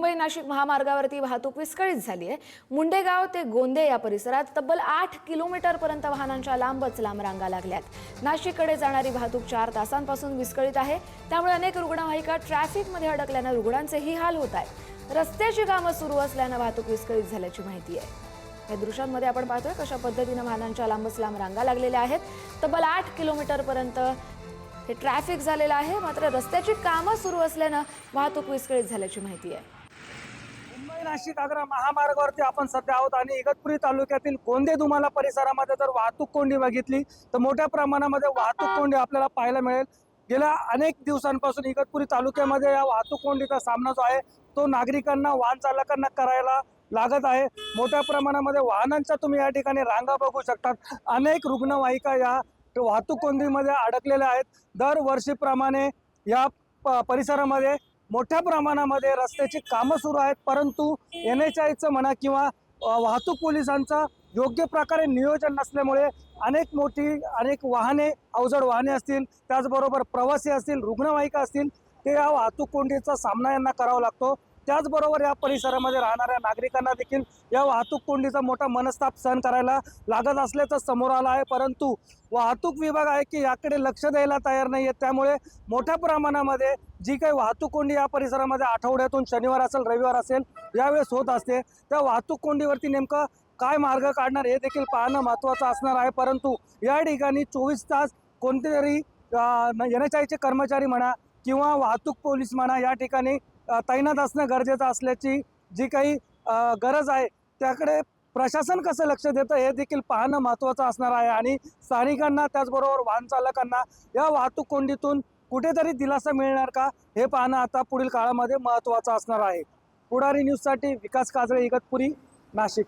मुंबई नाशिक महामार्गावरती वाहतूक विस्कळीत झाली आहे। मुंडेगाव ते गोंदे या परिसरात तब्बल 8 किलोमीटरपर्यंत वाहनांच्या लांबच लांब रांगा लागल्यात। नाशिककडे जाणारी वाहतूक 4 तासांपासून विस्कळीत आहे। त्यामुळे अनेक रुग्णवाहिका ट्रॅफिकमध्ये अडकल्याने रुग्णांचेही हाल होत आहेत। रस्त्याची कामं सुरू असल्याने वाहतूक विस्कळीत झाल्याची माहिती आहे। या दृश्यांमध्ये आपण पाहतोय कशा पद्धतीने वाहनांच्या लांबच लांब रांगा लागलेल्या आहेत। तब्बल 8 किलोमीटरपर्यंत हे ट्रॅफिक झालेलं आहे। मात्र रस्त्याची कामं सुरू असल्याने वाहतूक विस्कळीत झाल्याची माहिती आहे। मुंबई नाशिक आग्रा महामार्गावरती आपण सध्या आहोत आणि इगतपुरी तालुक्यातील गोंदे दुमाला परिसरामध्ये जर वाहतूक कोंडी बघितली तर मोठ्या प्रमाणामध्ये वाहतूक कोंडी आपल्याला पाहायला मिळेल। गेल्या अनेक दिवसांपासून इगतपुरी तालुक्यामध्ये या वाहतूक कोंडीचा सामना जो आहे तो नागरिकांना वाहन चालकांना करायला लागत आहे। मोठ्या प्रमाणामध्ये वाहनांच्या तुम्ही या ठिकाणी रांगा बघू शकतात। अनेक रुग्णवाहिका या वाहतूक कोंडीमध्ये अडकलेल्या आहेत। दरवर्षीप्रमाणे या परिसरामध्ये मोठ्या प्रमाणामध्ये रस्त्याची कामं सुरू आहेत, परंतु NHAIचं म्हणा किंवा वाहतूक पोलिसांचा योग्य प्रकारे नियोजन नसल्यामुळे अनेक वाहने अवजड वाहने असतील, त्याचबरोबर प्रवासी असतील, रुग्णवाहिका असतील, ते या वाहतूक कोंडीचा सामना यांना करावा लागतो। त्याचबरोबर या परिसरामध्ये राहणाऱ्या नागरिकांना देखील या वाहतूक कोंडीचा मोठा मनस्ताप सहन करायला लागत असल्याचं समोर आलं आहे। परंतु वाहतूक विभाग आहे की याकडे लक्ष द्यायला तयार नाही आहे। त्यामुळे मोठ्या प्रमाणामध्ये जी काही वाहतूक कोंडी या परिसरामध्ये आठवड्यातून शनिवार असेल रविवार असेल यावेळेस होत असते, त्या वाहतूक कोंडीवरती नेमकं काय मार्ग काढणार हे देखील पाहणं महत्त्वाचं असणार आहे। परंतु या ठिकाणी 24 तास कोणतेतरी NHAIचे कर्मचारी म्हणा किंवा वाहतूक पोलीस म्हणा या ठिकाणी तैनात असणं गरजेचं असल्याची जी काही गरज आहे त्याकडे प्रशासन कसं लक्ष देतं हे देखील पाहणं महत्त्वाचं असणार आहे। आणि स्थानिकांना त्याचबरोबर वाहन चालकांना या वाहतूक कोंडीतून कुठेतरी दिलासा मिळणार का हे पाहणं आता पुढील काळामध्ये महत्त्वाचं असणार आहे। पुढारी न्यूजसाठी विकास काजळे, इगतपुरी, नाशिक।